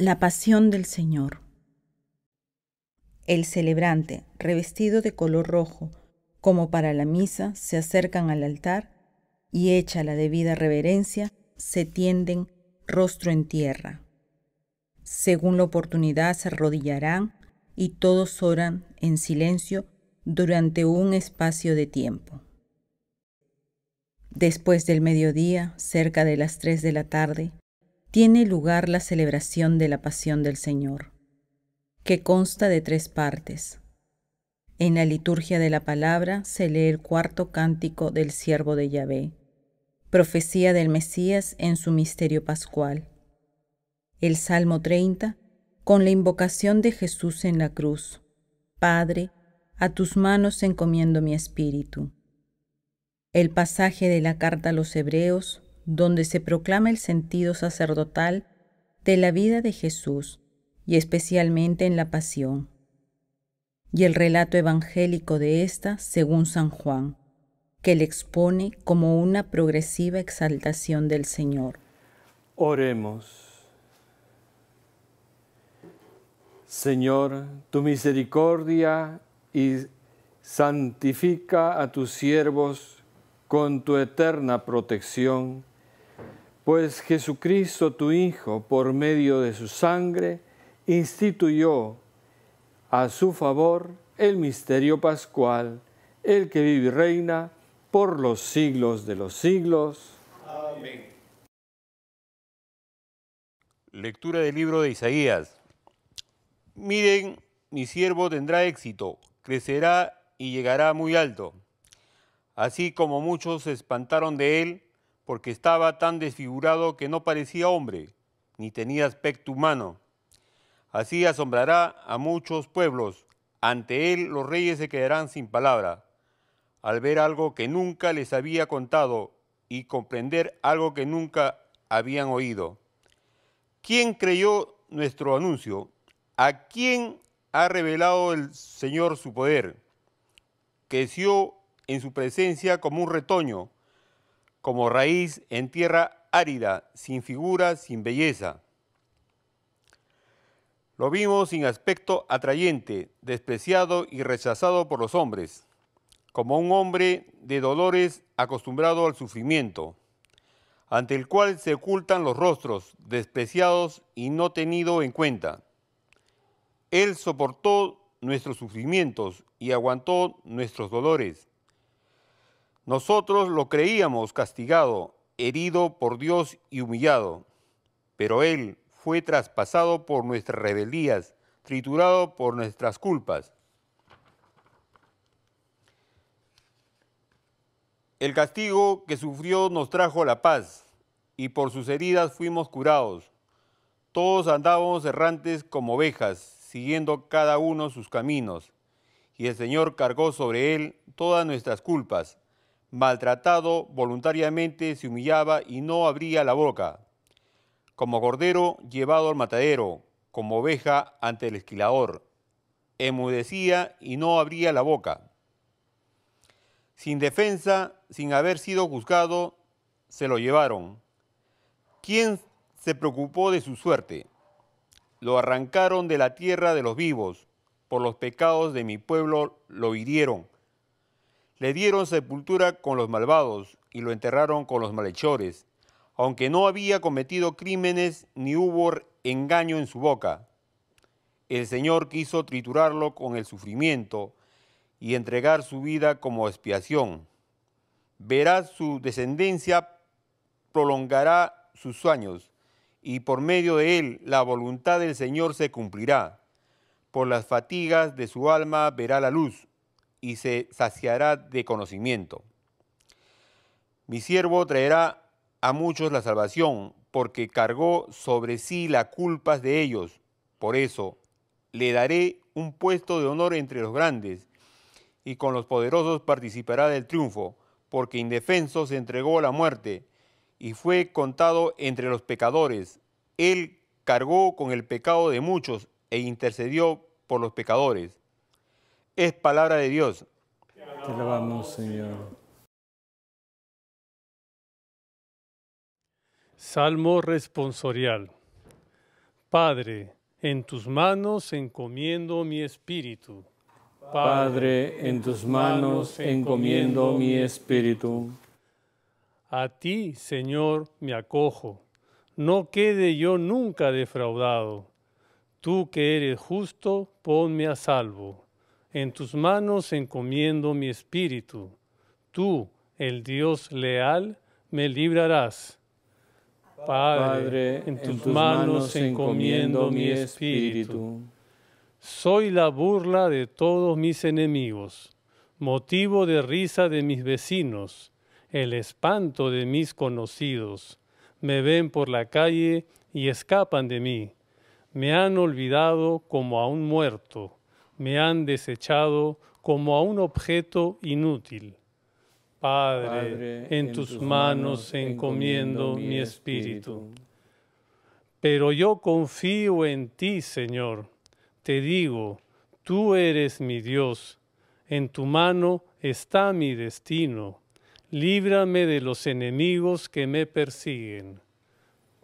La pasión del Señor. El celebrante, revestido de color rojo, como para la misa, se acercan al altar y, hecha la debida reverencia, se tienden rostro en tierra. Según la oportunidad se arrodillarán y todos oran en silencio durante un espacio de tiempo. Después del mediodía, cerca de las 3 de la tarde, tiene lugar la celebración de la Pasión del Señor, que consta de 3 partes. En la liturgia de la palabra se lee el cuarto cántico del siervo de Yahvé, profecía del Mesías en su misterio pascual. El Salmo 30, con la invocación de Jesús en la cruz. Padre, a tus manos encomiendo mi espíritu. El pasaje de la carta a los Hebreos, donde se proclama el sentido sacerdotal de la vida de Jesús, y especialmente en la pasión. Y el relato evangélico de esta, según San Juan, que le expone como una progresiva exaltación del Señor. Oremos. Señor, tu misericordia y santifica a tus siervos con tu eterna protección, pues Jesucristo, tu Hijo, por medio de su sangre, instituyó a su favor el misterio pascual, el que vive y reina por los siglos de los siglos. Amén. Lectura del libro de Isaías. Miren, mi siervo tendrá éxito, crecerá y llegará muy alto. Así como muchos se espantaron de él, porque estaba tan desfigurado que no parecía hombre, ni tenía aspecto humano. Así asombrará a muchos pueblos. Ante él los reyes se quedarán sin palabra, al ver algo que nunca les había contado y comprender algo que nunca habían oído. ¿Quién creyó nuestro anuncio? ¿A quién ha revelado el Señor su poder? Creció en su presencia como un retoño, como raíz en tierra árida, sin figura, sin belleza. Lo vimos sin aspecto atrayente, despreciado y rechazado por los hombres, como un hombre de dolores acostumbrado al sufrimiento, ante el cual se ocultan los rostros, despreciados y no tenido en cuenta. Él soportó nuestros sufrimientos y aguantó nuestros dolores. Nosotros lo creíamos castigado, herido por Dios y humillado, pero Él fue traspasado por nuestras rebeldías, triturado por nuestras culpas. El castigo que sufrió nos trajo la paz, y por sus heridas fuimos curados. Todos andábamos errantes como ovejas, siguiendo cada uno sus caminos, y el Señor cargó sobre él todas nuestras culpas. Maltratado, voluntariamente se humillaba y no abría la boca. Como cordero llevado al matadero, como oveja ante el esquilador. Enmudecía y no abría la boca. Sin defensa, sin haber sido juzgado, se lo llevaron. ¿Quién se preocupó de su suerte? Lo arrancaron de la tierra de los vivos. Por los pecados de mi pueblo lo hirieron. Le dieron sepultura con los malvados y lo enterraron con los malhechores, aunque no había cometido crímenes ni hubo engaño en su boca. El Señor quiso triturarlo con el sufrimiento y entregar su vida como expiación. Verá su descendencia, prolongará sus años, y por medio de él la voluntad del Señor se cumplirá. Por las fatigas de su alma verá la luz, y se saciará de conocimiento. Mi siervo traerá a muchos la salvación, porque cargó sobre sí las culpas de ellos. Por eso le daré un puesto de honor entre los grandes, y con los poderosos participará del triunfo, porque indefenso se entregó a la muerte, y fue contado entre los pecadores. Él cargó con el pecado de muchos, e intercedió por los pecadores. Es palabra de Dios. Te alabamos, Señor. Salmo responsorial. Padre, en tus manos encomiendo mi espíritu. Padre, en tus manos encomiendo mi espíritu. A ti, Señor, me acojo. No quede yo nunca defraudado. Tú que eres justo, ponme a salvo. En tus manos encomiendo mi espíritu. Tú, el Dios leal, me librarás. Padre, en tus manos encomiendo mi espíritu. Soy la burla de todos mis enemigos, motivo de risa de mis vecinos, el espanto de mis conocidos. Me ven por la calle y escapan de mí. Me han olvidado como a un muerto, me han desechado como a un objeto inútil. Padre, en tus manos encomiendo mi espíritu. Pero yo confío en ti, Señor. Te digo, tú eres mi Dios. En tu mano está mi destino. Líbrame de los enemigos que me persiguen.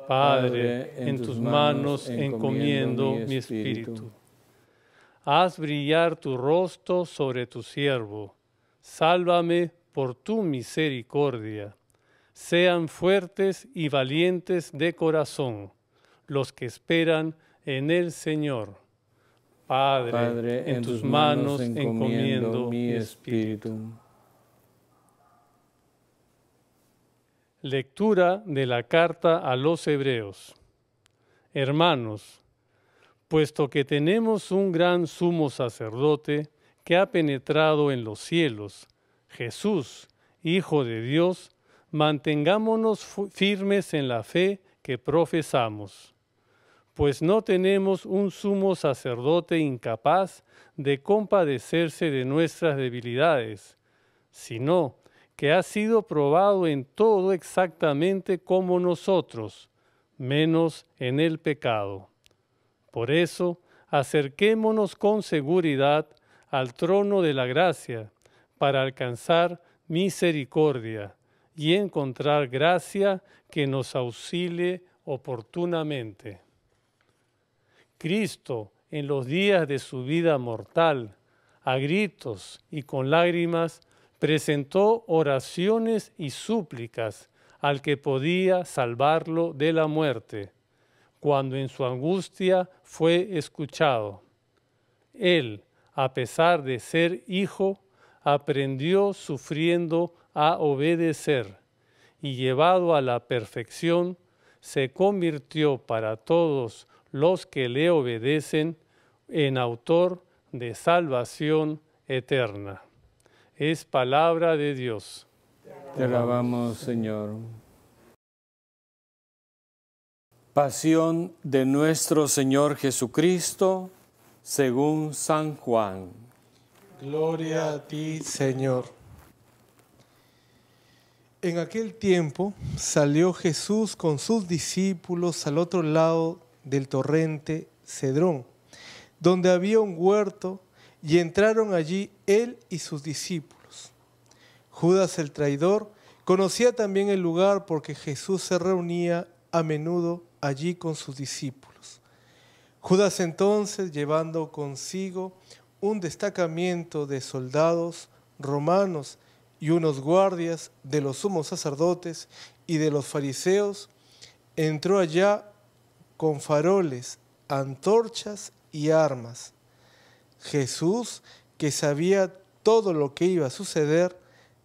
Padre, en tus manos encomiendo mi espíritu. Haz brillar tu rostro sobre tu siervo. Sálvame por tu misericordia. Sean fuertes y valientes de corazón los que esperan en el Señor. Padre, en tus manos encomiendo mi espíritu. Lectura de la carta a los Hebreos. Hermanos, puesto que tenemos un gran sumo sacerdote que ha penetrado en los cielos, Jesús, Hijo de Dios, mantengámonos firmes en la fe que profesamos. Pues no tenemos un sumo sacerdote incapaz de compadecerse de nuestras debilidades, sino que ha sido probado en todo exactamente como nosotros, menos en el pecado. Por eso, acerquémonos con seguridad al trono de la gracia, para alcanzar misericordia y encontrar gracia que nos auxilie oportunamente. Cristo, en los días de su vida mortal, a gritos y con lágrimas, presentó oraciones y súplicas al que podía salvarlo de la muerte, cuando en su angustia fue escuchado. Él, a pesar de ser hijo, aprendió sufriendo a obedecer y llevado a la perfección, se convirtió para todos los que le obedecen en autor de salvación eterna. Es palabra de Dios. Te alabamos, Señor. Pasión de nuestro Señor Jesucristo, según San Juan. Gloria a ti, Señor. En aquel tiempo salió Jesús con sus discípulos al otro lado del torrente Cedrón, donde había un huerto, y entraron allí él y sus discípulos. Judas el traidor conocía también el lugar porque Jesús se reunía a menudo allí con sus discípulos. Judas entonces, llevando consigo un destacamento de soldados romanos y unos guardias de los sumos sacerdotes y de los fariseos, entró allá con faroles, antorchas y armas. Jesús, que sabía todo lo que iba a suceder,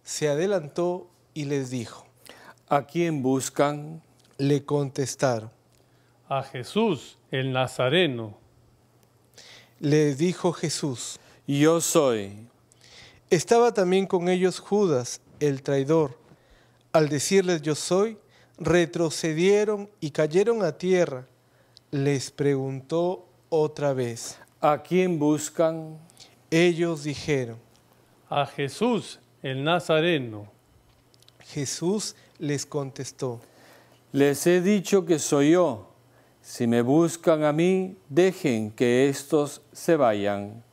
se adelantó y les dijo: ¿A quién buscan? Le contestaron. A Jesús, el Nazareno. Les dijo Jesús: Yo soy. Estaba también con ellos Judas, el traidor. Al decirles yo soy, retrocedieron y cayeron a tierra. Les preguntó otra vez: ¿A quién buscan? Ellos dijeron: A Jesús, el Nazareno. Jesús les contestó: Les he dicho que soy yo. Si me buscan a mí, dejen que estos se vayan.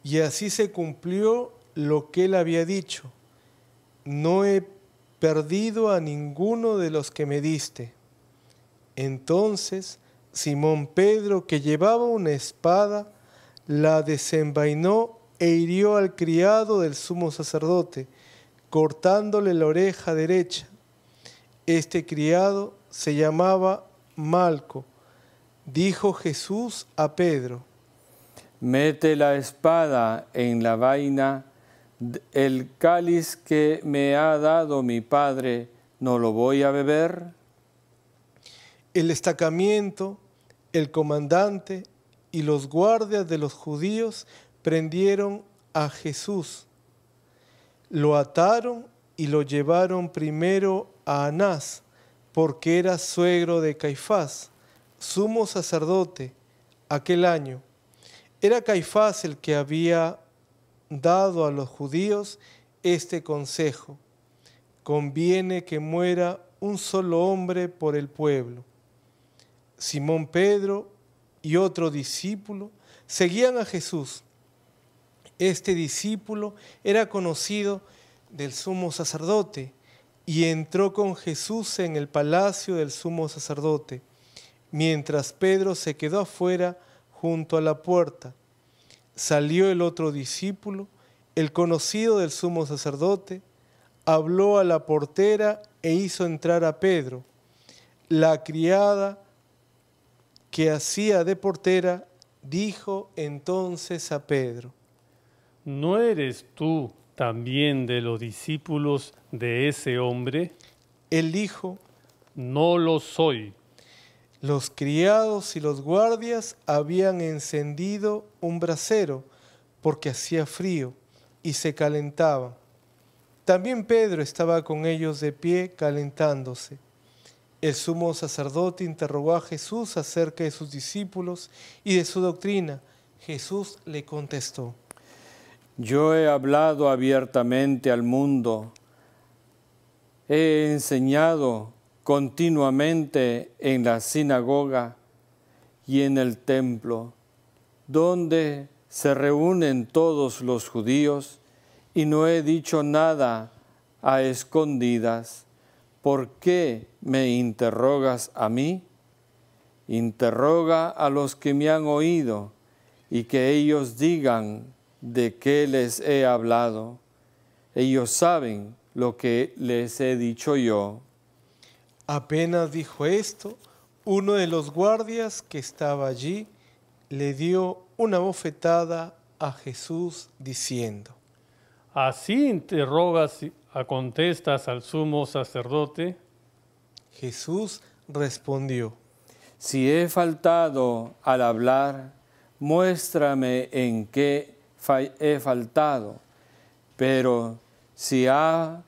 Y así se cumplió lo que él había dicho: no he perdido a ninguno de los que me diste. Entonces Simón Pedro, que llevaba una espada, la desenvainó e hirió al criado del sumo sacerdote, cortándole la oreja derecha. Este criado se llamaba Malco. Dijo Jesús a Pedro: mete la espada en la vaina, el cáliz que me ha dado mi Padre, ¿no lo voy a beber? El destacamento, el comandante y los guardias de los judíos prendieron a Jesús. Lo ataron y lo llevaron primero a Anás, porque era suegro de Caifás, sumo sacerdote, aquel año. Era Caifás el que había dado a los judíos este consejo: conviene que muera un solo hombre por el pueblo. Simón Pedro y otro discípulo seguían a Jesús. Este discípulo era conocido del sumo sacerdote y entró con Jesús en el palacio del sumo sacerdote, mientras Pedro se quedó afuera junto a la puerta. Salió el otro discípulo, el conocido del sumo sacerdote, habló a la portera e hizo entrar a Pedro. La criada que hacía de portera dijo entonces a Pedro: ¿no eres tú también de los discípulos de ese hombre? Él dijo: no lo soy. Los criados y los guardias habían encendido un brasero porque hacía frío y se calentaban. También Pedro estaba con ellos de pie calentándose. El sumo sacerdote interrogó a Jesús acerca de sus discípulos y de su doctrina. Jesús le contestó: yo he hablado abiertamente al mundo, he enseñado continuamente en la sinagoga y en el templo, donde se reúnen todos los judíos, y no he dicho nada a escondidas. ¿Por qué me interrogas a mí? Interroga a los que me han oído, y que ellos digan de qué les he hablado. Ellos saben lo que les he dicho yo. Apenas dijo esto, uno de los guardias que estaba allí le dio una bofetada a Jesús diciendo: ¿así interrogas y contestas al sumo sacerdote? Jesús respondió: si he faltado al hablar, muéstrame en qué he faltado. Pero si ha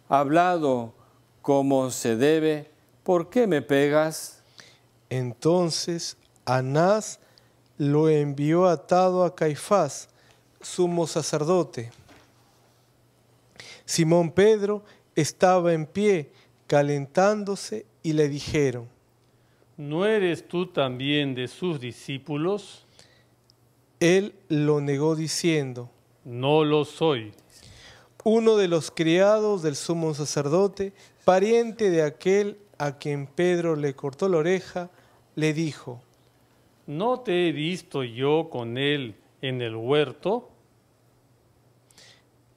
hablado como se debe, ¿por qué me pegas? Entonces Anás lo envió atado a Caifás, sumo sacerdote. Simón Pedro estaba en pie, calentándose, y le dijeron: ¿no eres tú también de sus discípulos? Él lo negó diciendo: no lo soy. Uno de los criados del sumo sacerdote, pariente de aquel a quien Pedro le cortó la oreja, le dijo: ¿no te he visto yo con él en el huerto?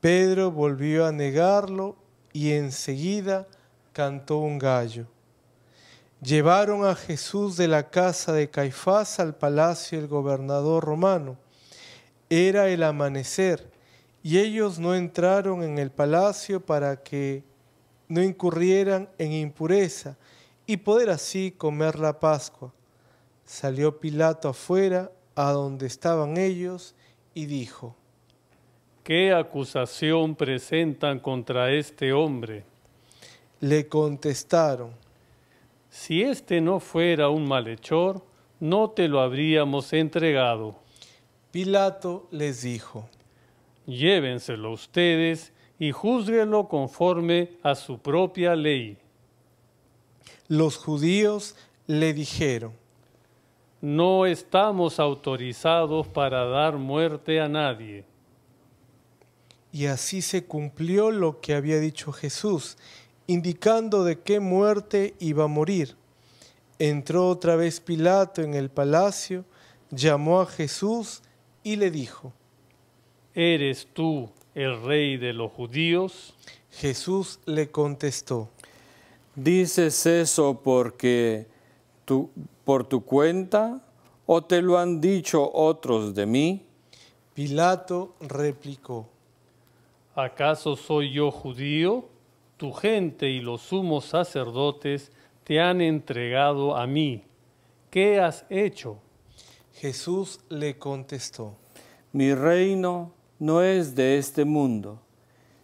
Pedro volvió a negarlo y enseguida cantó un gallo. Llevaron a Jesús de la casa de Caifás al palacio del gobernador romano. Era el amanecer y ellos no entraron en el palacio para que no incurrieran en impureza y poder así comer la Pascua. Salió Pilato afuera a donde estaban ellos y dijo: ¿qué acusación presentan contra este hombre? Le contestaron: si este no fuera un malhechor, no te lo habríamos entregado. Pilato les dijo: llévenselo ustedes y júzguenlo conforme a su propia ley. Los judíos le dijeron: no estamos autorizados para dar muerte a nadie. Y así se cumplió lo que había dicho Jesús, indicando de qué muerte iba a morir. Entró otra vez Pilato en el palacio, llamó a Jesús y le dijo: ¿Eres tú el rey de los judíos? Jesús le contestó: ¿Dices eso por tu cuenta o te lo han dicho otros de mí? Pilato replicó: ¿Acaso soy yo judío? Tu gente y los sumos sacerdotes te han entregado a mí. ¿Qué has hecho? Jesús le contestó: Mi reino no es de este mundo.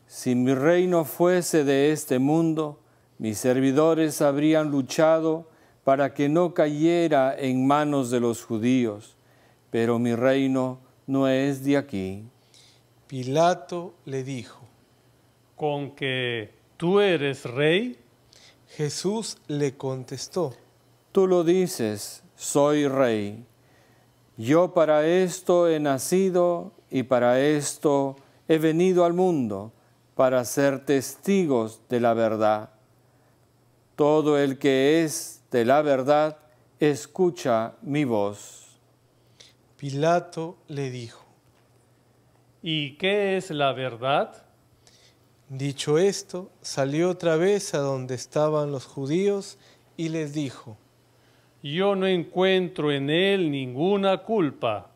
Si mi reino fuese de este mundo, mis servidores habrían luchado para que no cayera en manos de los judíos, pero mi reino no es de aquí. Pilato le dijo: ¿Con que tú eres rey? Jesús le contestó: Tú lo dices, soy rey. Yo para esto he nacido y para esto he venido al mundo, para ser testigos de la verdad. Todo el que es de la verdad, escucha mi voz. Pilato le dijo: ¿Y qué es la verdad? Dicho esto, salió otra vez a donde estaban los judíos y les dijo: Yo no encuentro en él ninguna culpa.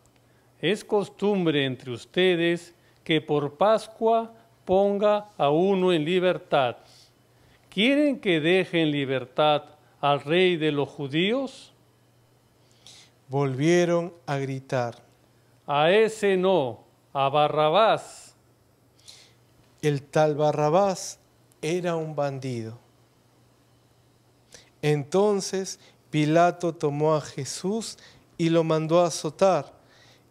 Es costumbre entre ustedes que por Pascua ponga a uno en libertad. ¿Quieren que deje en libertad al rey de los judíos? Volvieron a gritar: A ese no, a Barrabás. El tal Barrabás era un bandido. Entonces Pilato tomó a Jesús y lo mandó a azotar,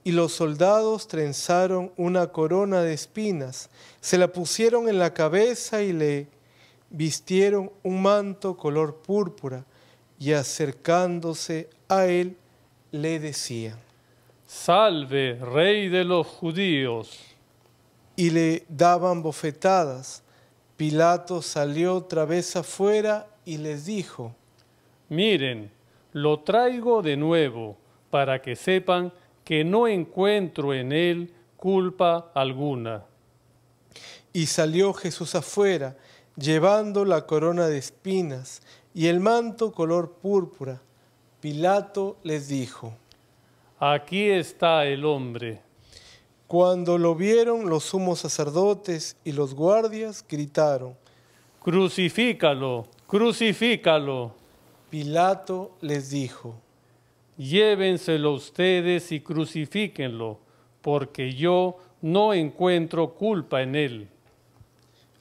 y los soldados trenzaron una corona de espinas, se la pusieron en la cabeza y le vistieron un manto color púrpura, y acercándose a él le decían: Salve, rey de los judíos. Y le daban bofetadas. Pilato salió otra vez afuera y les dijo: Miren, lo traigo de nuevo para que sepan que no encuentro en él culpa alguna. Y salió Jesús afuera, llevando la corona de espinas y el manto color púrpura. Pilato les dijo: Aquí está el hombre. Cuando lo vieron, los sumos sacerdotes y los guardias gritaron: Crucifícalo, crucifícalo. Pilato les dijo: Llévenselo ustedes y crucifíquenlo, porque yo no encuentro culpa en él.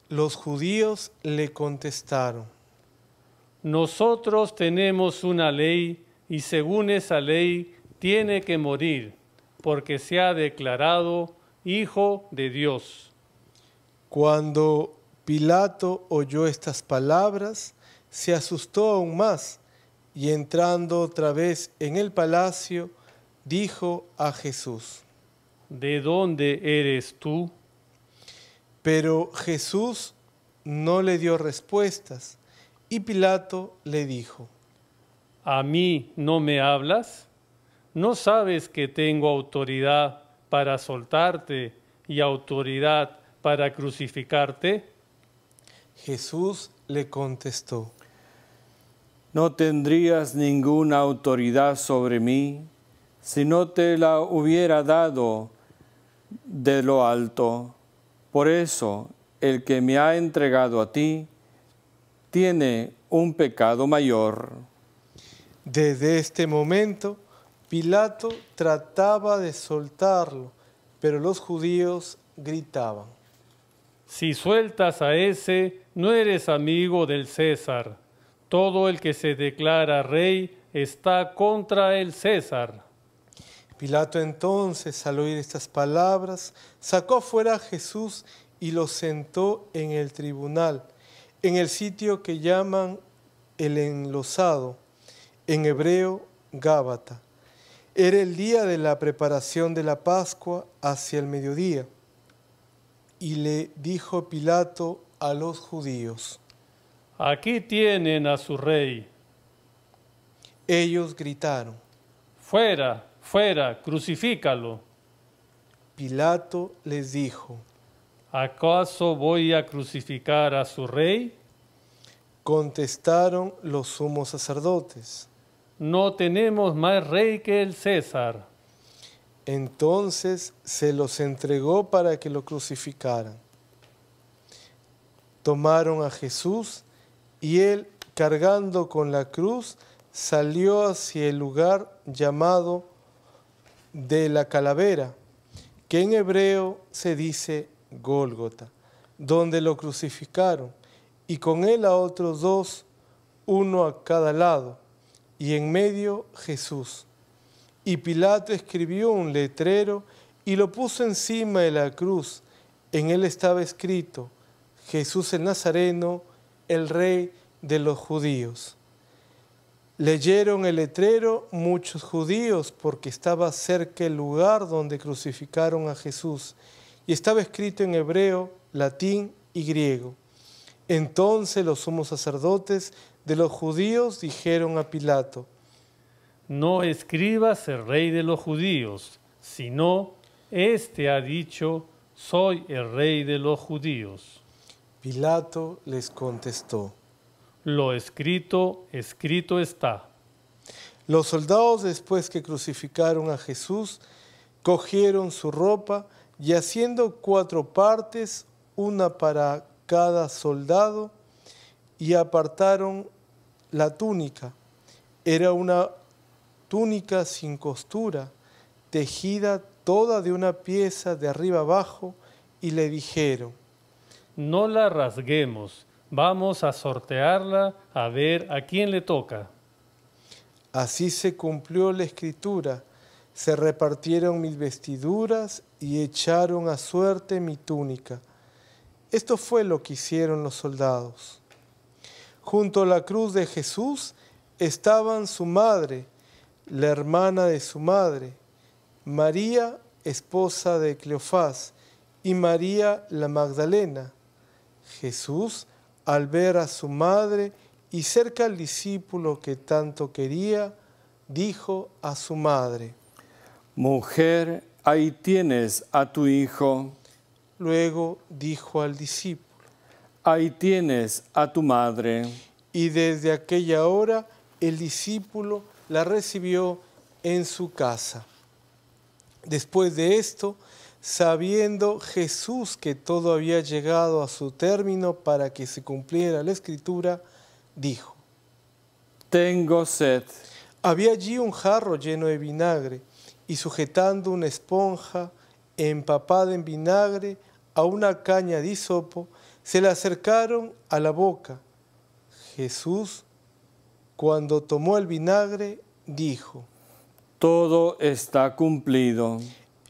Los judíos le contestaron: Nosotros tenemos una ley y según esa ley tiene que morir, porque se ha declarado Hijo de Dios. Cuando Pilato oyó estas palabras, se asustó aún más y entrando otra vez en el palacio, dijo a Jesús: ¿De dónde eres tú? Pero Jesús no le dio respuestas y Pilato le dijo: ¿A mí no me hablas? ¿No sabes que tengo autoridad para soltarte y autoridad para crucificarte? Jesús le contestó: No tendrías ninguna autoridad sobre mí si no te la hubiera dado de lo alto. Por eso, el que me ha entregado a ti tiene un pecado mayor. Desde este momento, Pilato trataba de soltarlo, pero los judíos gritaban: Si sueltas a ese, no eres amigo del César. Todo el que se declara rey está contra el César. Pilato entonces, al oír estas palabras, sacó fuera a Jesús y lo sentó en el tribunal, en el sitio que llaman el enlosado, en hebreo Gábata. Era el día de la preparación de la Pascua hacia el mediodía. Y le dijo Pilato a los judíos: Aquí tienen a su rey. Ellos gritaron. Fuera, fuera, crucifícalo. Pilato les dijo. ¿Acaso voy a crucificar a su rey? Contestaron los sumos sacerdotes. No tenemos más rey que el César. Entonces se los entregó para que lo crucificaran. Tomaron a Jesús y él, cargando con la cruz, salió hacia el lugar llamado de la calavera, que en hebreo se dice Gólgota, donde lo crucificaron, y con él a otros dos, uno a cada lado, y en medio Jesús. Y Pilato escribió un letrero y lo puso encima de la cruz. En él estaba escrito: Jesús el Nazareno, el Rey de los judíos. Leyeron el letrero muchos judíos porque estaba cerca el lugar donde crucificaron a Jesús y estaba escrito en hebreo, latín y griego. Entonces los sumos sacerdotes de los judíos dijeron a Pilato: No escribas el rey de los judíos, sino éste ha dicho, soy el rey de los judíos. Pilato les contestó: Lo escrito, escrito está. Los soldados, después que crucificaron a Jesús, cogieron su ropa y haciendo 4 partes, una para cada soldado, y apartaron la túnica. Era una túnica sin costura, tejida toda de una pieza de arriba abajo, y le dijeron: No la rasguemos, vamos a sortearla a ver a quién le toca. Así se cumplió la escritura: se repartieron mis vestiduras y echaron a suerte mi túnica. Esto fue lo que hicieron los soldados. Junto a la cruz de Jesús estaban su madre, la hermana de su madre, María, esposa de Cleofás, y María la Magdalena. Jesús, al ver a su madre y cerca al discípulo que tanto quería, dijo a su madre: Mujer, ahí tienes a tu hijo. Luego dijo al discípulo: Ahí tienes a tu madre. Y desde aquella hora el discípulo la recibió en su casa. Después de esto, sabiendo Jesús que todo había llegado a su término para que se cumpliera la escritura, dijo: Tengo sed. Había allí un jarro lleno de vinagre, y sujetando una esponja empapada en vinagre a una caña de hisopo, se le acercaron a la boca. Jesús, cuando tomó el vinagre, dijo: Todo está cumplido.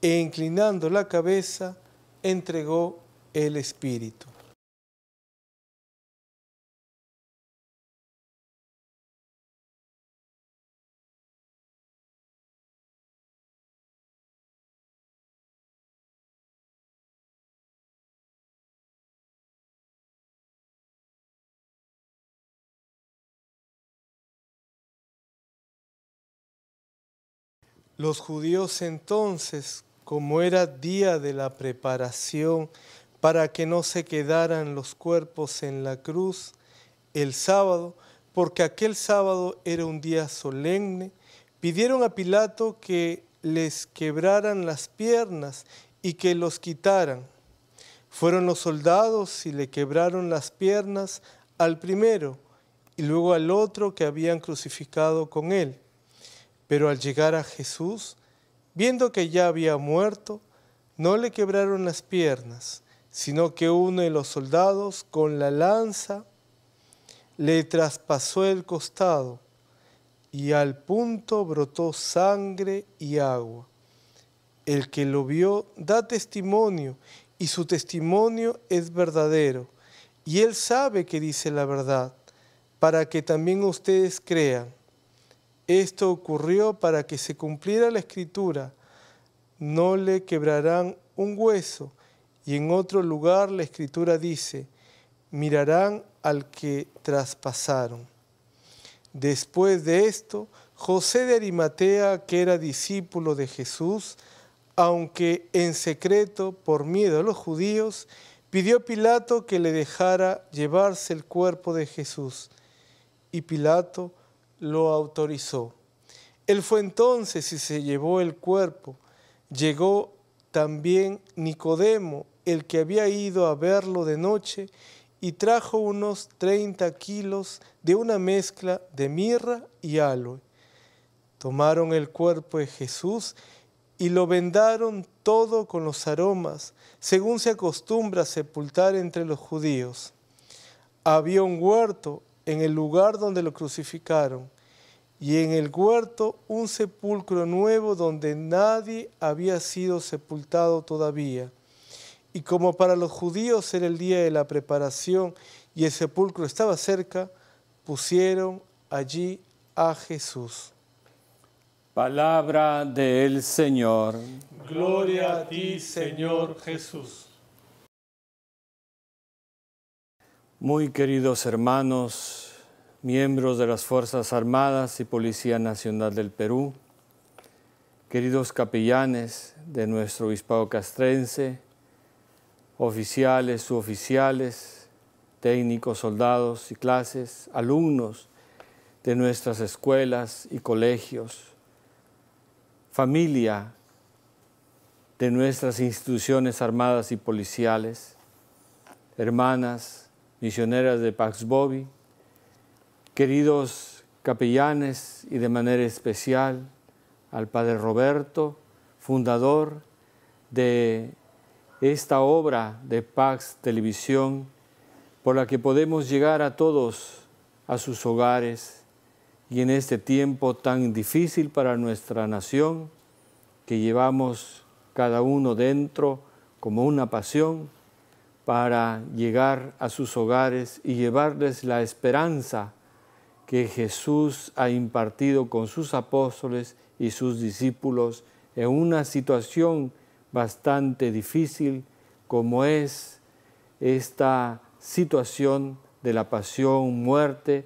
E inclinando la cabeza, entregó el espíritu. Los judíos entonces, como era día de la preparación para que no se quedaran los cuerpos en la cruz el sábado, porque aquel sábado era un día solemne, pidieron a Pilato que les quebraran las piernas y que los quitaran. Fueron los soldados y le quebraron las piernas al primero y luego al otro que habían crucificado con él. Pero al llegar a Jesús, viendo que ya había muerto, no le quebraron las piernas, sino que uno de los soldados con la lanza le traspasó el costado y al punto brotó sangre y agua. El que lo vio da testimonio y su testimonio es verdadero y él sabe que dice la verdad, para que también ustedes crean. Esto ocurrió para que se cumpliera la escritura: no le quebrarán un hueso. Y en otro lugar la escritura dice: mirarán al que traspasaron. Después de esto, José de Arimatea, que era discípulo de Jesús, aunque en secreto, por miedo a los judíos, pidió a Pilato que le dejara llevarse el cuerpo de Jesús, y Pilato lo autorizó. Él fue entonces y se llevó el cuerpo. Llegó también Nicodemo, el que había ido a verlo de noche, y trajo unos 30 kilos de una mezcla de mirra y aloe. Tomaron el cuerpo de Jesús y lo vendaron todo con los aromas, según se acostumbra a sepultar entre los judíos. Había un huerto en el lugar donde lo crucificaron, y en el huerto un sepulcro nuevo donde nadie había sido sepultado todavía. Y como para los judíos era el día de la preparación y el sepulcro estaba cerca, pusieron allí a Jesús. Palabra del Señor. Gloria a ti, Señor Jesús. Muy queridos hermanos, miembros de las Fuerzas Armadas y Policía Nacional del Perú, queridos capellanes de nuestro obispado castrense, oficiales, suboficiales, técnicos, soldados y clases, alumnos de nuestras escuelas y colegios, familia de nuestras instituciones armadas y policiales, hermanas misioneras de Pax Bovi, queridos capellanes y de manera especial al Padre Roberto, fundador de esta obra de Pax Televisión, por la que podemos llegar a todos a sus hogares y en este tiempo tan difícil para nuestra nación, que llevamos cada uno dentro como una pasión para llegar a sus hogares y llevarles la esperanza que Jesús ha impartido con sus apóstoles y sus discípulos en una situación bastante difícil como es esta situación de la pasión, muerte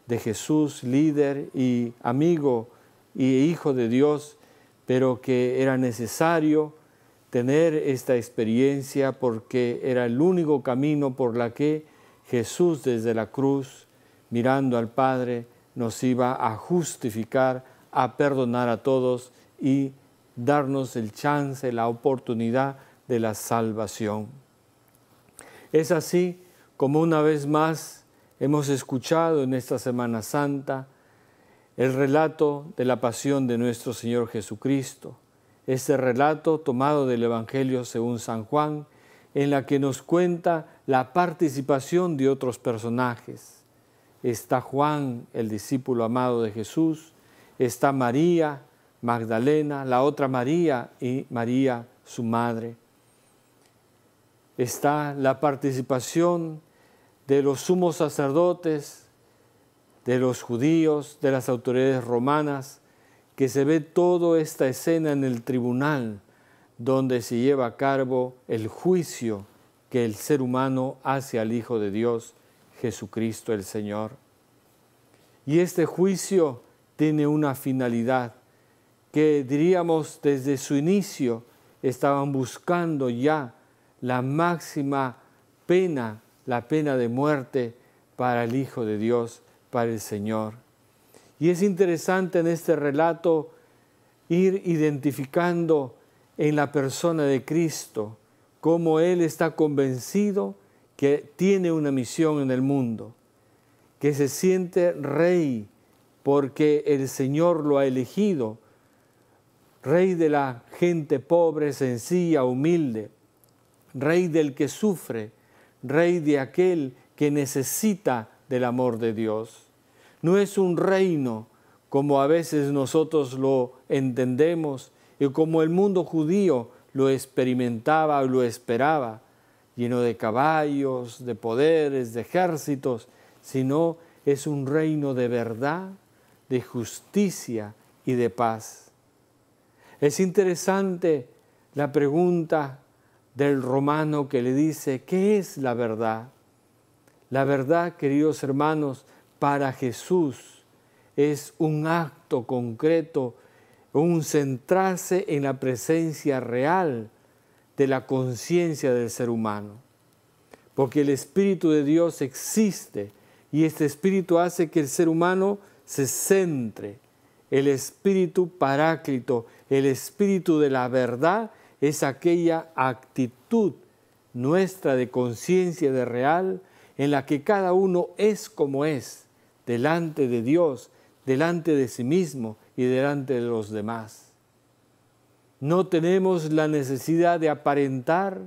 de Jesús, líder y amigo y hijo de Dios, pero que era necesario tener esta experiencia porque era el único camino por la que Jesús desde la cruz, mirando al Padre, nos iba a justificar, a perdonar a todos y darnos el chance, la oportunidad de la salvación. Es así como una vez más hemos escuchado en esta Semana Santa el relato de la pasión de nuestro Señor Jesucristo, este relato tomado del Evangelio según San Juan, en la que nos cuenta la participación de otros personajes. Está Juan, el discípulo amado de Jesús, está María Magdalena, la otra María y María, su madre. Está la participación de los sumos sacerdotes, de los judíos, de las autoridades romanas, que se ve toda esta escena en el tribunal, donde se lleva a cabo el juicio que el ser humano hace al Hijo de Dios, Jesucristo el Señor. Y este juicio tiene una finalidad que diríamos desde su inicio estaban buscando ya la máxima pena, la pena de muerte para el Hijo de Dios, para el Señor. Y es interesante en este relato ir identificando en la persona de Cristo cómo Él está convencido que tiene una misión en el mundo, que se siente rey porque el Señor lo ha elegido, rey de la gente pobre, sencilla, humilde, rey del que sufre, rey de aquel que necesita del amor de Dios. No es un reino como a veces nosotros lo entendemos y como el mundo judío lo experimentaba o lo esperaba, lleno de caballos, de poderes, de ejércitos, sino es un reino de verdad, de justicia y de paz. Es interesante la pregunta del romano que le dice, ¿qué es la verdad? La verdad, queridos hermanos, para Jesús es un acto concreto, un centrarse en la presencia real de la conciencia del ser humano. Porque el Espíritu de Dios existe y este Espíritu hace que el ser humano se centre. El Espíritu Paráclito, el Espíritu de la verdad, es aquella actitud nuestra de conciencia de real en la que cada uno es como es, delante de Dios, delante de sí mismo y delante de los demás. No tenemos la necesidad de aparentar,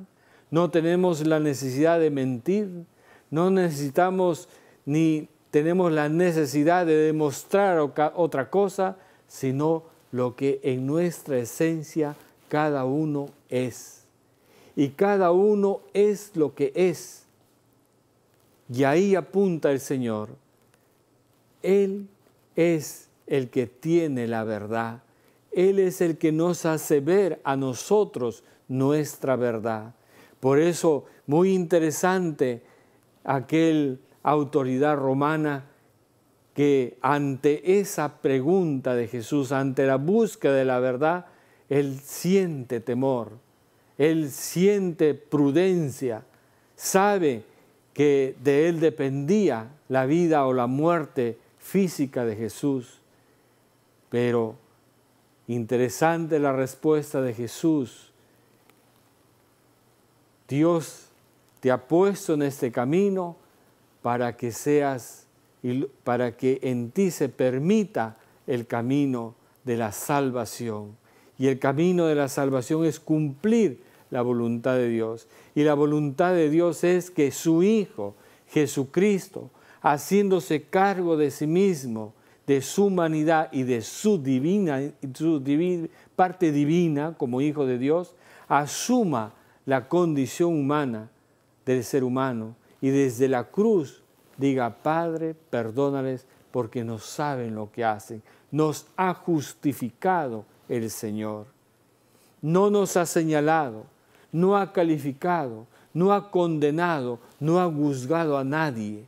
no tenemos la necesidad de mentir, no necesitamos ni tenemos la necesidad de demostrar otra cosa, sino lo que en nuestra esencia cada uno es. Y cada uno es lo que es. Y ahí apunta el Señor. Él es el que tiene la verdad. Él es el que nos hace ver a nosotros nuestra verdad. Por eso, muy interesante aquel autoridad romana que ante esa pregunta de Jesús, ante la búsqueda de la verdad, él siente temor, él siente prudencia, sabe que de él dependía la vida o la muerte física de Jesús. Pero interesante la respuesta de Jesús. Dios te ha puesto en este camino para que seas, para que en ti se permita el camino de la salvación. Y el camino de la salvación es cumplir la voluntad de Dios. Y la voluntad de Dios es que su Hijo, Jesucristo, haciéndose cargo de sí mismo, de su humanidad y de su parte divina como Hijo de Dios, asuma la condición humana del ser humano y desde la cruz diga: Padre, perdónales porque no saben lo que hacen. Nos ha justificado el Señor. No nos ha señalado, no ha calificado, no ha condenado, no ha juzgado a nadie.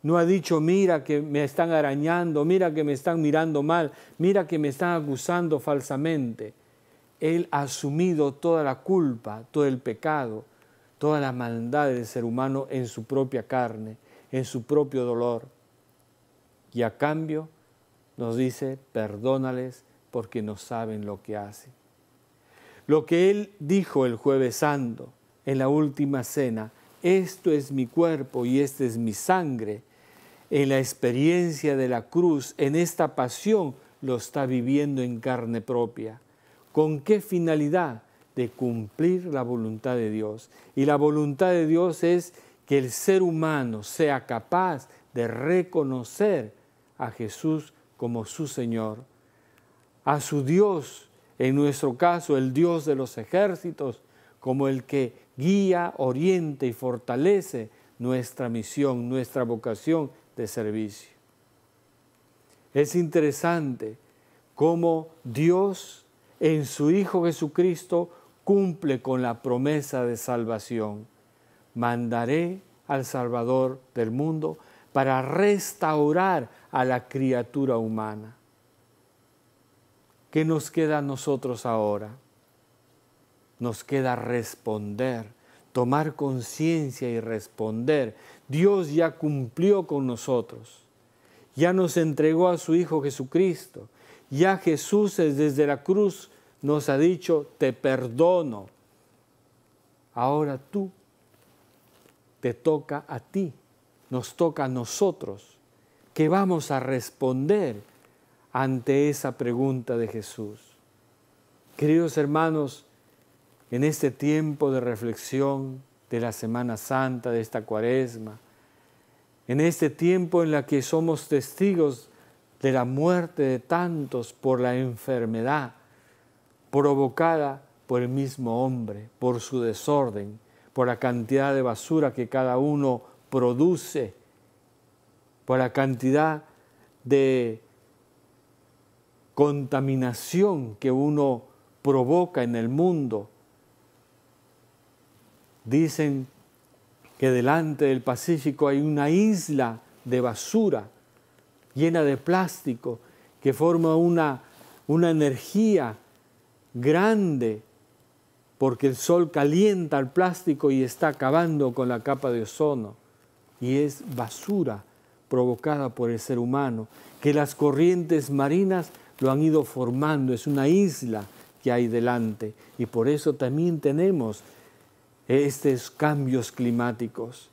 No ha dicho: mira que me están arañando, mira que me están mirando mal, mira que me están acusando falsamente. Él ha asumido toda la culpa, todo el pecado, toda la maldad del ser humano en su propia carne, en su propio dolor. Y a cambio nos dice: perdónales porque no saben lo que hacen. Lo que Él dijo el Jueves Santo en la última cena: esto es mi cuerpo y esta es mi sangre. En la experiencia de la cruz, en esta pasión, lo está viviendo en carne propia. ¿Con qué finalidad? De cumplir la voluntad de Dios. Y la voluntad de Dios es que el ser humano sea capaz de reconocer a Jesús como su Señor, a su Dios, en nuestro caso el Dios de los ejércitos, como el que guía, orienta y fortalece nuestra misión, nuestra vocación de servicio. Es interesante cómo Dios en su Hijo Jesucristo cumple con la promesa de salvación. Mandaré al Salvador del mundo para restaurar a la criatura humana. ¿Qué nos queda a nosotros ahora? Nos queda responder, tomar conciencia y responder. Dios ya cumplió con nosotros, ya nos entregó a su Hijo Jesucristo, ya Jesús desde la cruz nos ha dicho: te perdono. Ahora tú, te toca a ti, nos toca a nosotros, que vamos a responder ante esa pregunta de Jesús. Queridos hermanos, en este tiempo de reflexión de la Semana Santa, de esta Cuaresma, en este tiempo en la que somos testigos de la muerte de tantos por la enfermedad provocada por el mismo hombre, por su desorden, por la cantidad de basura que cada uno produce, por la cantidad de contaminación que uno provoca en el mundo. Dicen que delante del Pacífico hay una isla de basura llena de plástico, que forma una energía grande, porque el sol calienta el plástico y está acabando con la capa de ozono. Y es basura provocada por el ser humano, que las corrientes marinas lo han ido formando, es una isla que hay delante. Y por eso también tenemos estos cambios climáticos.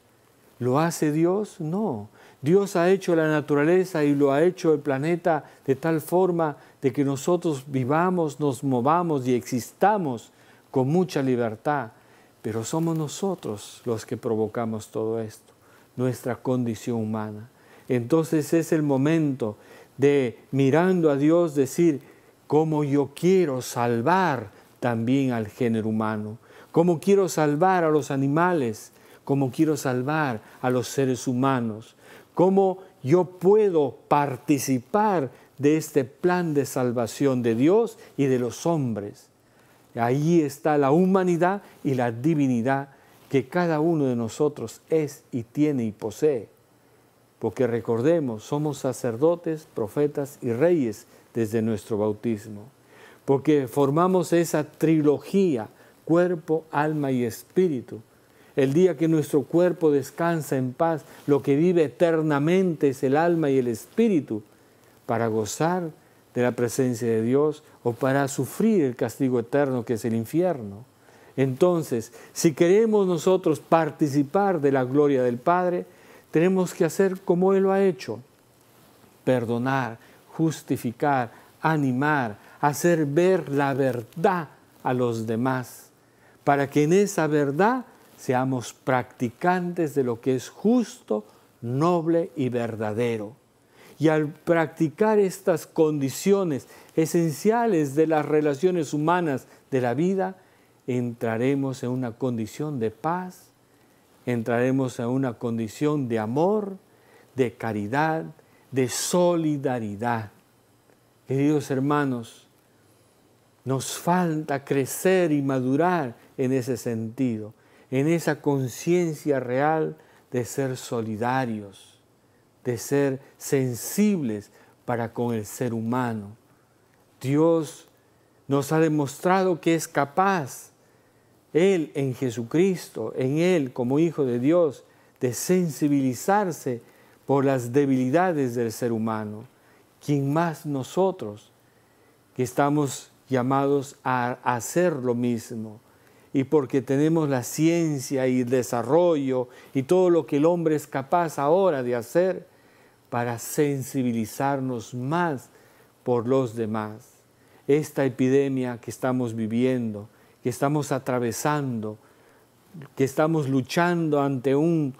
¿Lo hace Dios? No. Dios ha hecho la naturaleza y lo ha hecho el planeta de tal forma de que nosotros vivamos, nos movamos y existamos con mucha libertad. Pero somos nosotros los que provocamos todo esto, nuestra condición humana. Entonces es el momento de, mirando a Dios, decir, cómo yo quiero salvar también al género humano, cómo quiero salvar a los animales, cómo quiero salvar a los seres humanos, cómo yo puedo participar de este plan de salvación de Dios y de los hombres. Ahí está la humanidad y la divinidad que cada uno de nosotros es y tiene y posee. Porque recordemos, somos sacerdotes, profetas y reyes desde nuestro bautismo. Porque formamos esa trilogía, cuerpo, alma y espíritu. El día que nuestro cuerpo descansa en paz, lo que vive eternamente es el alma y el espíritu, para gozar de la presencia de Dios o para sufrir el castigo eterno que es el infierno. Entonces, si queremos nosotros participar de la gloria del Padre, tenemos que hacer como Él lo ha hecho: perdonar, justificar, animar, hacer ver la verdad a los demás, para que en esa verdad seamos practicantes de lo que es justo, noble y verdadero. Y al practicar estas condiciones esenciales de las relaciones humanas de la vida, entraremos en una condición de paz, entraremos en una condición de amor, de caridad, de solidaridad. Queridos hermanos, nos falta crecer y madurar en ese sentido, en esa conciencia real de ser solidarios, de ser sensibles para con el ser humano. Dios nos ha demostrado que es capaz, Él en Jesucristo, en Él como Hijo de Dios, de sensibilizarse por las debilidades del ser humano. ¿Quién más nosotros que estamos llamados a hacer lo mismo? Y porque tenemos la ciencia y el desarrollo y todo lo que el hombre es capaz ahora de hacer para sensibilizarnos más por los demás. Esta epidemia que estamos viviendo, que estamos atravesando, que estamos luchando ante un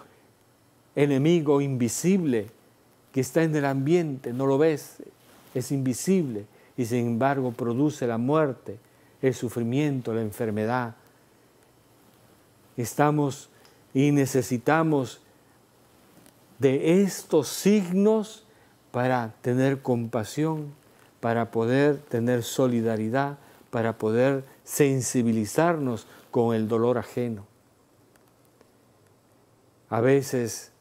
enemigo invisible que está en el ambiente, no lo ves, es invisible y sin embargo produce la muerte, el sufrimiento, la enfermedad. Estamos y necesitamos de estos signos para tener compasión, para poder tener solidaridad, para poder sensibilizarnos con el dolor ajeno. A veces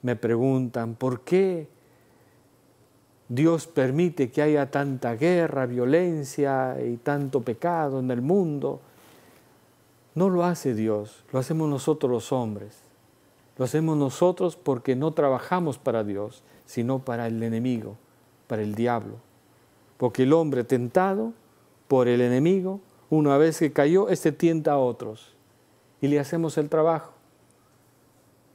me preguntan, ¿por qué Dios permite que haya tanta guerra, violencia y tanto pecado en el mundo? No lo hace Dios, lo hacemos nosotros los hombres. Lo hacemos nosotros porque no trabajamos para Dios, sino para el enemigo, para el diablo. Porque el hombre tentado por el enemigo, una vez que cayó, tienta a otros. Y le hacemos el trabajo.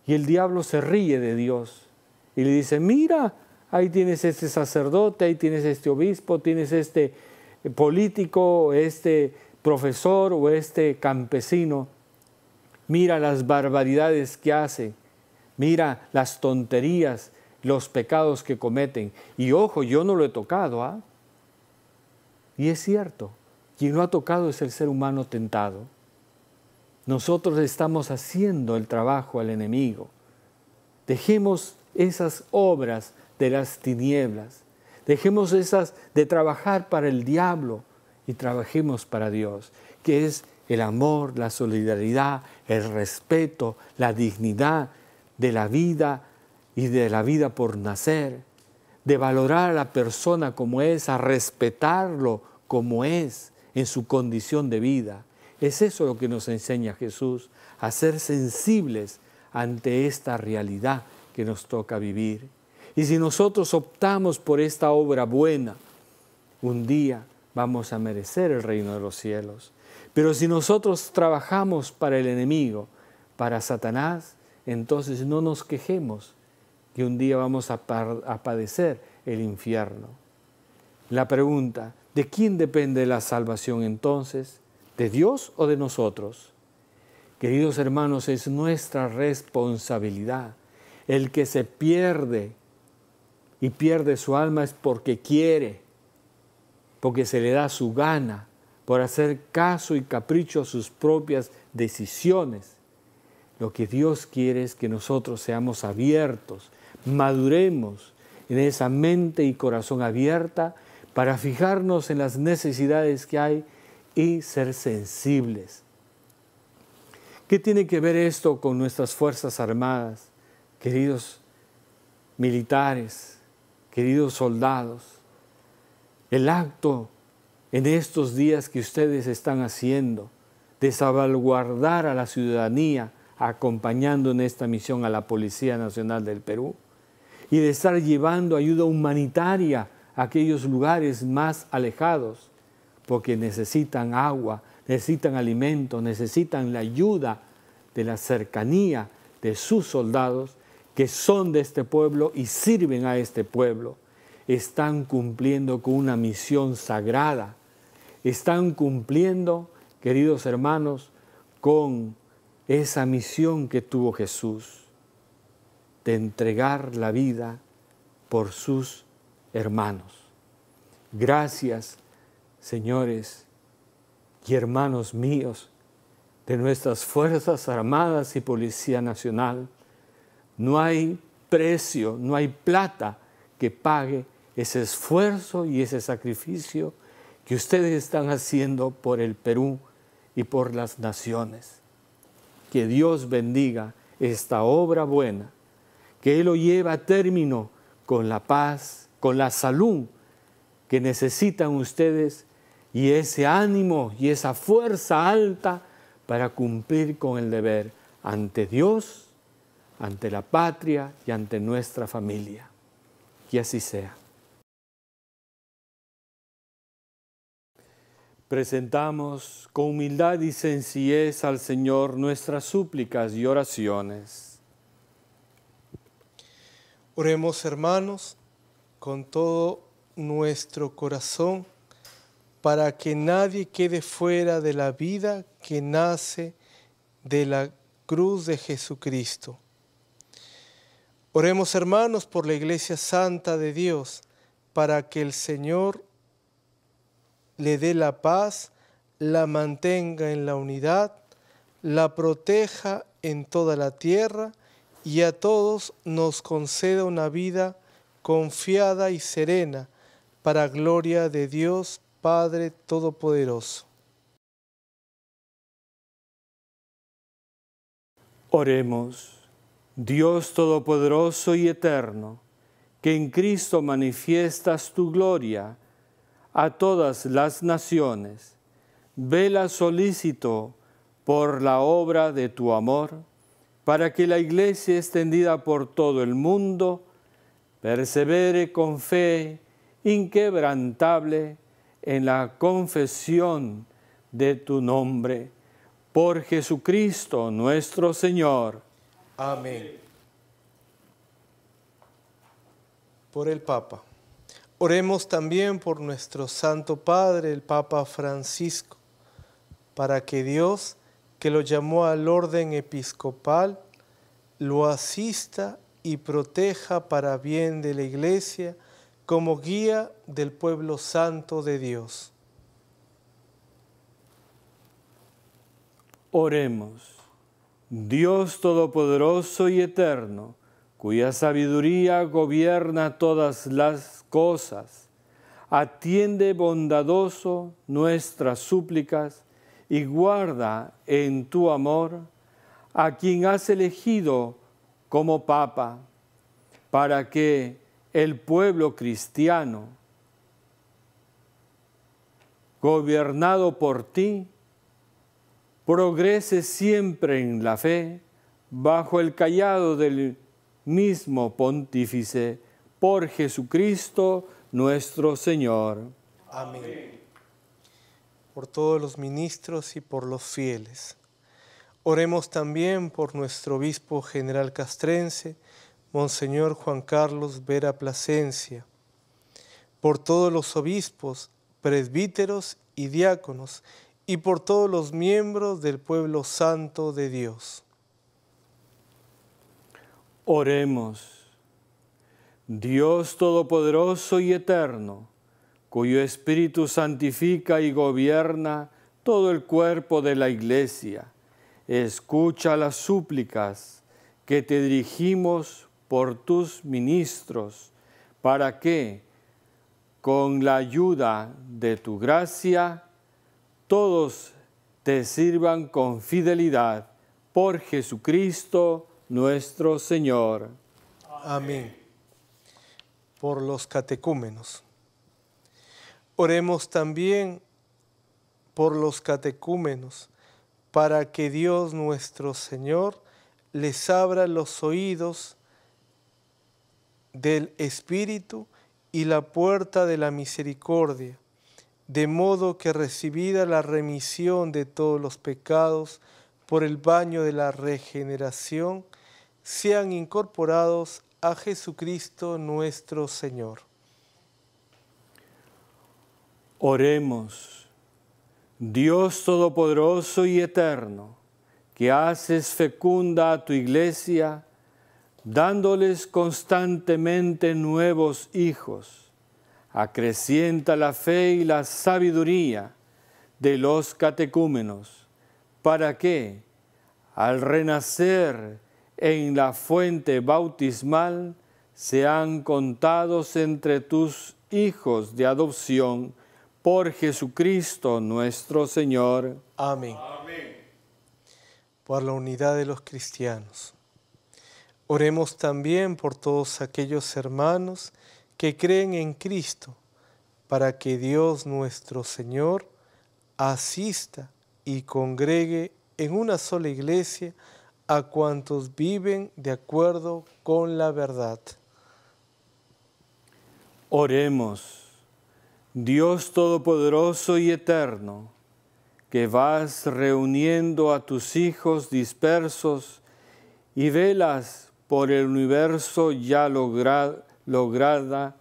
Y el diablo se ríe de Dios. Y le dice, mira, ahí tienes este sacerdote, ahí tienes este obispo, tienes este político, este profesor o este campesino. Mira las barbaridades que hace, mira las tonterías, los pecados que cometen. Y ojo, yo no lo he tocado, ¿ah? Y es cierto, quien lo ha tocado es el ser humano tentado. Nosotros estamos haciendo el trabajo al enemigo. Dejemos esas obras de las tinieblas, dejemos esas de trabajar para el diablo y trabajemos para Dios, que es el amor, la solidaridad, el respeto, la dignidad de la vida y de la vida por nacer, de valorar a la persona como es, a respetarlo como es en su condición de vida. Es eso lo que nos enseña Jesús, a ser sensibles ante esta realidad que nos toca vivir. Y si nosotros optamos por esta obra buena, un día vamos a merecer el reino de los cielos. Pero si nosotros trabajamos para el enemigo, para Satanás, entonces no nos quejemos que un día vamos a padecer el infierno. La pregunta, ¿de quién depende la salvación entonces? ¿De Dios o de nosotros? Queridos hermanos, es nuestra responsabilidad. El que se pierde y pierde su alma es porque quiere, porque se le da su gana, por hacer caso y capricho a sus propias decisiones. Lo que Dios quiere es que nosotros seamos abiertos, maduremos en esa mente y corazón abierta para fijarnos en las necesidades que hay y ser sensibles. ¿Qué tiene que ver esto con nuestras Fuerzas Armadas, queridos militares, queridos soldados? El acto en estos días que ustedes están haciendo de salvaguardar a la ciudadanía, acompañando en esta misión a la Policía Nacional del Perú, y de estar llevando ayuda humanitaria a aquellos lugares más alejados, porque necesitan agua, necesitan alimento, necesitan la ayuda de la cercanía de sus soldados que son de este pueblo y sirven a este pueblo. Están cumpliendo con una misión sagrada. Están cumpliendo, queridos hermanos, con esa misión que tuvo Jesús, de entregar la vida por sus hermanos. Gracias, señores y hermanos míos de nuestras Fuerzas Armadas y Policía Nacional. No hay precio, no hay plata que pague ese esfuerzo y ese sacrificio que ustedes están haciendo por el Perú y por las naciones. Que Dios bendiga esta obra buena, que Él lo lleve a término con la paz, con la salud que necesitan ustedes y ese ánimo y esa fuerza alta para cumplir con el deber ante Dios, ante la patria y ante nuestra familia. Que así sea. Presentamos con humildad y sencillez al Señor nuestras súplicas y oraciones. Oremos, hermanos, con todo nuestro corazón, para que nadie quede fuera de la vida que nace de la cruz de Jesucristo. Oremos, hermanos, por la Iglesia Santa de Dios, para que el Señor le dé la paz, la mantenga en la unidad, la proteja en toda la tierra y a todos nos conceda una vida confiada y serena, para gloria de Dios Padre Todopoderoso. Oremos. Dios Todopoderoso y Eterno, que en Cristo manifiestas tu gloria a todas las naciones, vela solícito por la obra de tu amor, para que la Iglesia extendida por todo el mundo persevere con fe inquebrantable en la confesión de tu nombre. Por Jesucristo nuestro Señor. Amén. Por el Papa. Oremos también por nuestro Santo Padre, el Papa Francisco, para que Dios, que lo llamó al orden episcopal, lo asista y proteja para bien de la Iglesia como guía del pueblo santo de Dios. Oremos. Dios Todopoderoso y Eterno, cuya sabiduría gobierna todas las cosas, atiende bondadoso nuestras súplicas y guarda en tu amor a quien has elegido como Papa, para que el pueblo cristiano, gobernado por ti, progrese siempre en la fe, bajo el cayado del mismo pontífice, por Jesucristo nuestro Señor. Amén. Por todos los ministros y por los fieles. Oremos también por nuestro obispo general castrense, Monseñor Juan Carlos Vera Plasencia, por todos los obispos, presbíteros y diáconos, y por todos los miembros del pueblo santo de Dios. Oremos. Dios Todopoderoso y Eterno, cuyo Espíritu santifica y gobierna todo el cuerpo de la Iglesia, escucha las súplicas que te dirigimos por tus ministros, para que, con la ayuda de tu gracia, todos te sirvan con fidelidad por Jesucristo nuestro Señor. Amén. Por los catecúmenos. Oremos también por los catecúmenos, para que Dios nuestro Señor les abra los oídos del Espíritu y la puerta de la misericordia, de modo que recibida la remisión de todos los pecados por el baño de la regeneración, sean incorporados a Jesucristo nuestro Señor. Oremos. Dios Todopoderoso y Eterno, que haces fecunda a tu Iglesia, dándoles constantemente nuevos hijos, acrecienta la fe y la sabiduría de los catecúmenos, para que, al renacer en la fuente bautismal, sean contados entre tus hijos de adopción, por Jesucristo nuestro Señor. Amén. Amén. Por la unidad de los cristianos. Oremos también por todos aquellos hermanos que creen en Cristo, para que Dios nuestro Señor asista y congregue en una sola iglesia a cuantos viven de acuerdo con la verdad. Oremos. Dios Todopoderoso y Eterno, que vas reuniendo a tus hijos dispersos y velas por el universo ya lograda,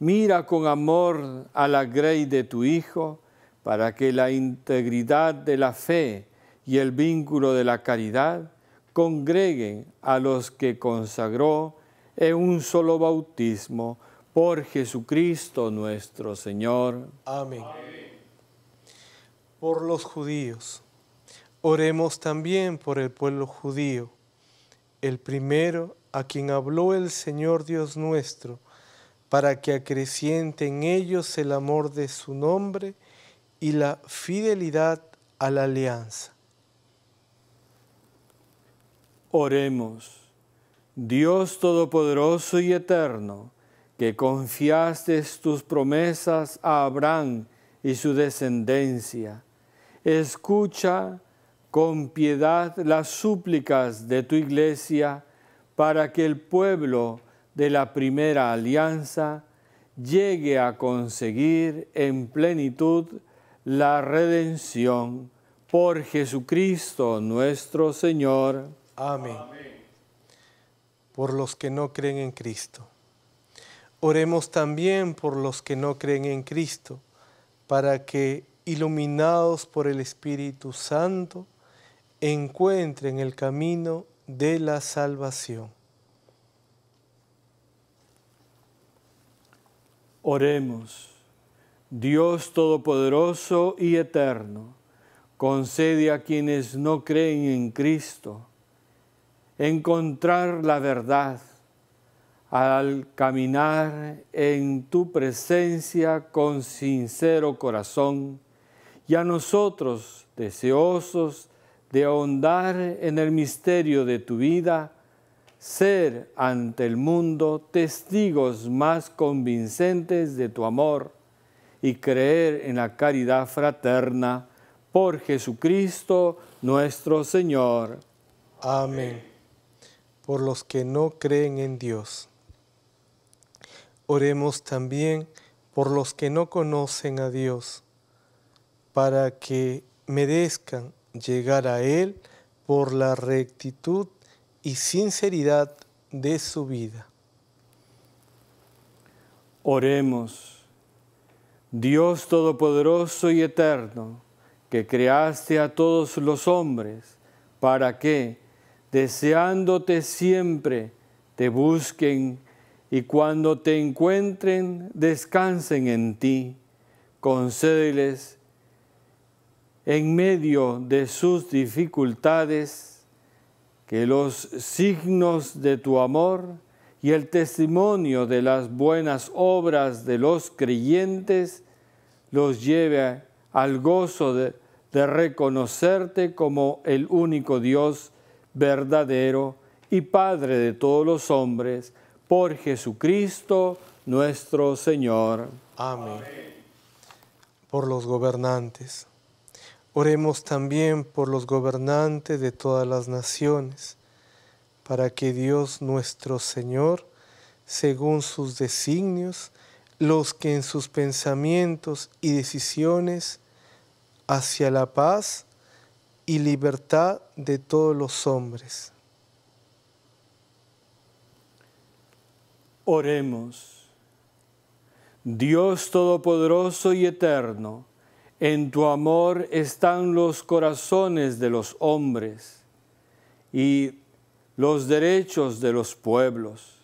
mira con amor a la grey de tu Hijo, para que la integridad de la fe y el vínculo de la caridad congreguen a los que consagró en un solo bautismo, por Jesucristo nuestro Señor. Amén. Por los judíos. Oremos también por el pueblo judío, el primero a quien habló el Señor Dios nuestro, para que acreciente en ellos el amor de su nombre y la fidelidad a la alianza. Oremos. Dios Todopoderoso y Eterno, que confiaste tus promesas a Abraham y su descendencia, escucha con piedad las súplicas de tu Iglesia, para que el pueblo de la primera alianza llegue a conseguir en plenitud la redención por Jesucristo nuestro Señor. Amén. Por los que no creen en Cristo. Oremos también por los que no creen en Cristo, para que, iluminados por el Espíritu Santo, encuentren el camino de la salvación. Oremos. Dios Todopoderoso y Eterno, concede a quienes no creen en Cristo encontrar la verdad al caminar en tu presencia con sincero corazón, y a nosotros, deseosos de ahondar en el misterio de tu vida, ser ante el mundo testigos más convincentes de tu amor y creer en la caridad fraterna por Jesucristo nuestro Señor. Amén. Por los que no creen en Dios. Oremos también por los que no conocen a Dios, para que merezcan llegar a Él por la rectitud y sinceridad de su vida. Oremos. Dios Todopoderoso y Eterno, que creaste a todos los hombres, para que, deseándote siempre, te busquen y cuando te encuentren, descansen en ti. Concédeles, en medio de sus dificultades, que los signos de tu amor y el testimonio de las buenas obras de los creyentes los lleve al gozo de reconocerte como el único Dios verdadero y Padre de todos los hombres, por Jesucristo nuestro Señor. Amén. Por los gobernantes. Oremos también por los gobernantes de todas las naciones, para que Dios nuestro Señor, según sus designios, los que en sus pensamientos y decisiones hacia la paz y libertad de todos los hombres. Oremos. Dios Todopoderoso y Eterno, en tu amor están los corazones de los hombres y los derechos de los pueblos.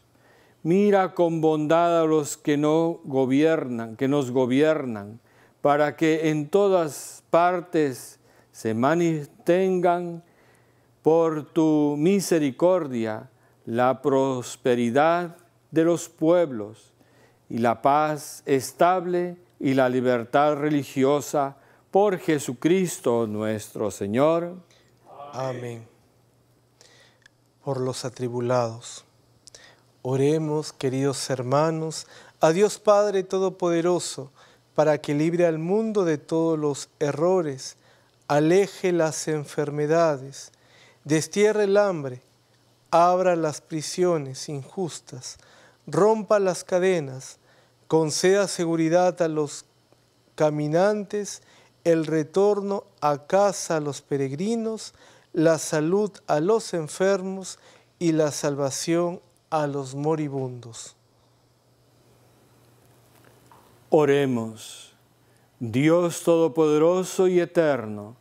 Mira con bondad a los que nos gobiernan, para que en todas partes se mantengan por tu misericordia la prosperidad de los pueblos y la paz estable y la libertad religiosa por Jesucristo nuestro Señor. Amén. Por los atribulados. Oremos, queridos hermanos, a Dios Padre Todopoderoso, para que libre al mundo de todos los errores, aleje las enfermedades, destierre el hambre, abra las prisiones injustas, rompa las cadenas, conceda seguridad a los caminantes, el retorno a casa a los peregrinos, la salud a los enfermos y la salvación a los moribundos. Oremos. Dios Todopoderoso y Eterno,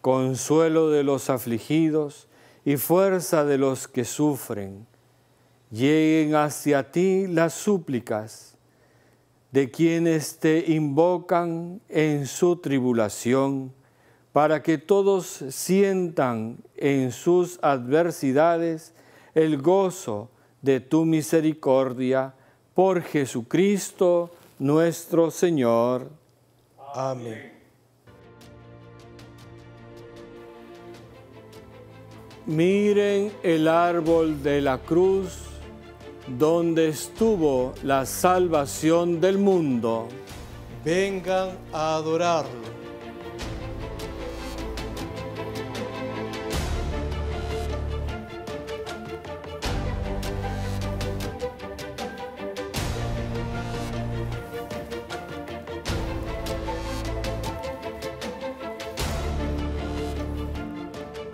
consuelo de los afligidos y fuerza de los que sufren, lleguen hacia ti las súplicas de quienes te invocan en su tribulación, para que todos sientan en sus adversidades el gozo de tu misericordia, por Jesucristo nuestro Señor. Amén. Miren el árbol de la cruz, donde estuvo la salvación del mundo. Vengan a adorarlo.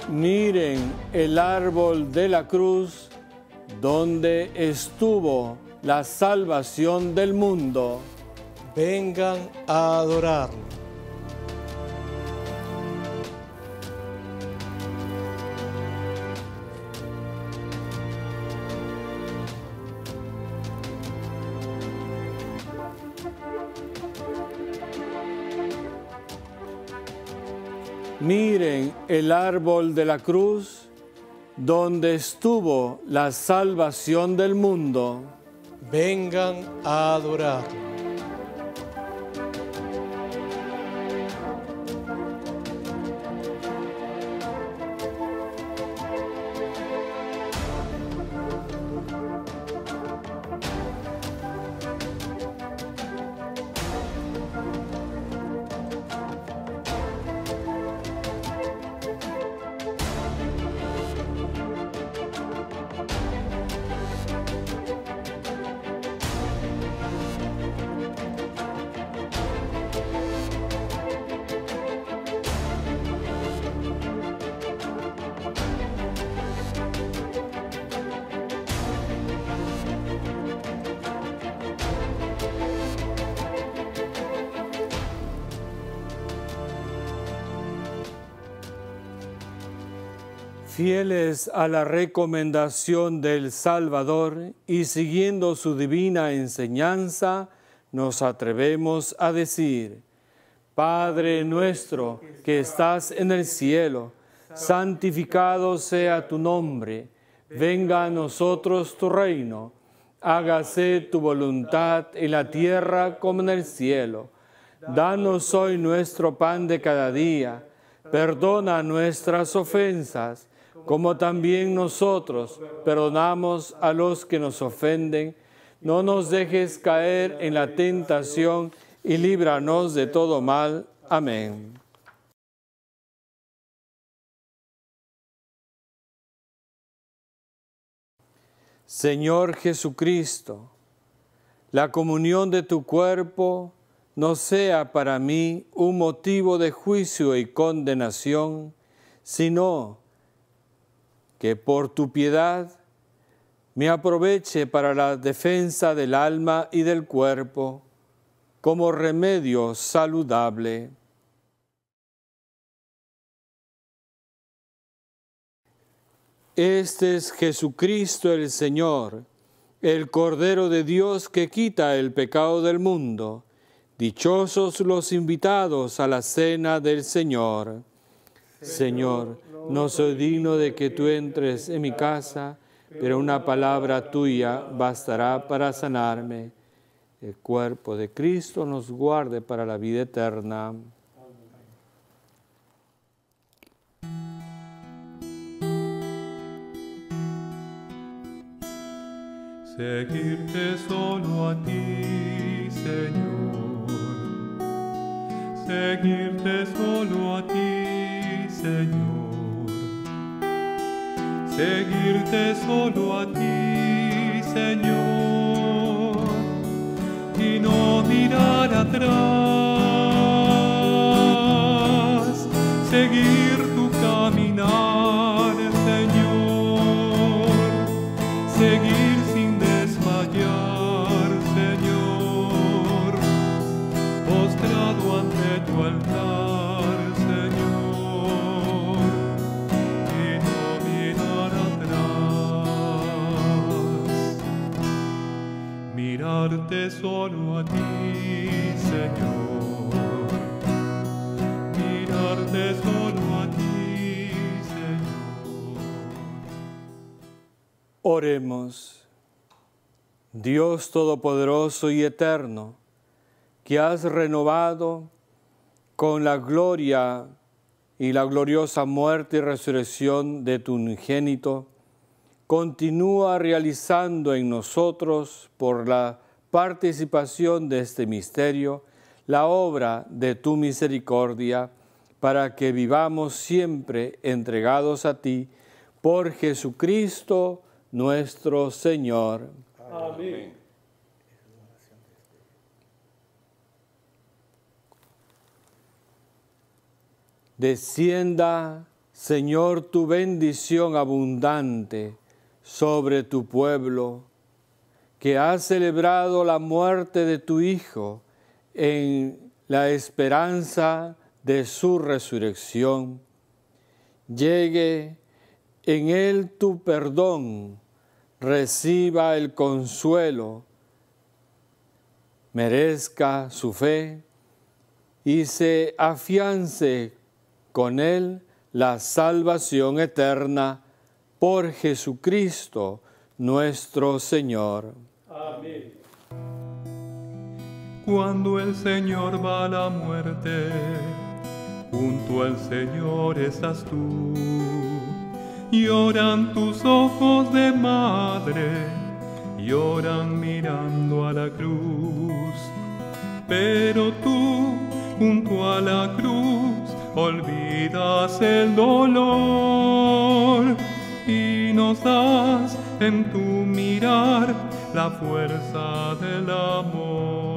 Miren el árbol de la cruz, donde estuvo la salvación del mundo. Vengan a adorarlo. Miren el árbol de la cruz, donde estuvo la salvación del mundo. Vengan a adorarlo. Fieles a la recomendación del Salvador y siguiendo su divina enseñanza, nos atrevemos a decir: Padre nuestro que estás en el cielo, santificado sea tu nombre, venga a nosotros tu reino, hágase tu voluntad en la tierra como en el cielo. Danos hoy nuestro pan de cada día, perdona nuestras ofensas, como también nosotros perdonamos a los que nos ofenden. No nos dejes caer en la tentación y líbranos de todo mal. Amén. Señor Jesucristo, la comunión de tu cuerpo no sea para mí un motivo de juicio y condenación, sino que por tu piedad me aproveche para la defensa del alma y del cuerpo como remedio saludable. Este es Jesucristo el Señor, el Cordero de Dios que quita el pecado del mundo. Dichosos los invitados a la cena del Señor. Señor, no soy digno de que tú entres en mi casa, pero una palabra tuya bastará para sanarme. El cuerpo de Cristo nos guarde para la vida eterna. Seguirte solo a ti, Señor. Seguirte solo a ti, Señor. Seguirte solo a ti, Señor. Y no mirar atrás. Seguir tu caminar, Señor. Seguir sin desmayar, Señor, postrado ante tu altar, Señor, y no mirar atrás, mirarte solo a ti, Señor, mirarte solo a ti, Señor. Oremos. Dios Todopoderoso y Eterno, que has renovado con la gloria y la gloriosa muerte y resurrección de tu unigénito, continúa realizando en nosotros, por la participación de este misterio, la obra de tu misericordia, para que vivamos siempre entregados a ti, por Jesucristo nuestro Señor. Amén. Descienda, Señor, tu bendición abundante sobre tu pueblo, que ha celebrado la muerte de tu Hijo en la esperanza de su resurrección. Llegue en él tu perdón, reciba el consuelo, merezca su fe y se afiance con él la salvación eterna por Jesucristo nuestro Señor. Amén. Cuando el Señor va a la muerte, junto al Señor estás tú. Lloran tus ojos de madre, lloran mirando a la cruz. Pero tú, junto a la cruz, olvidas el dolor y nos das en tu mirar la fuerza del amor.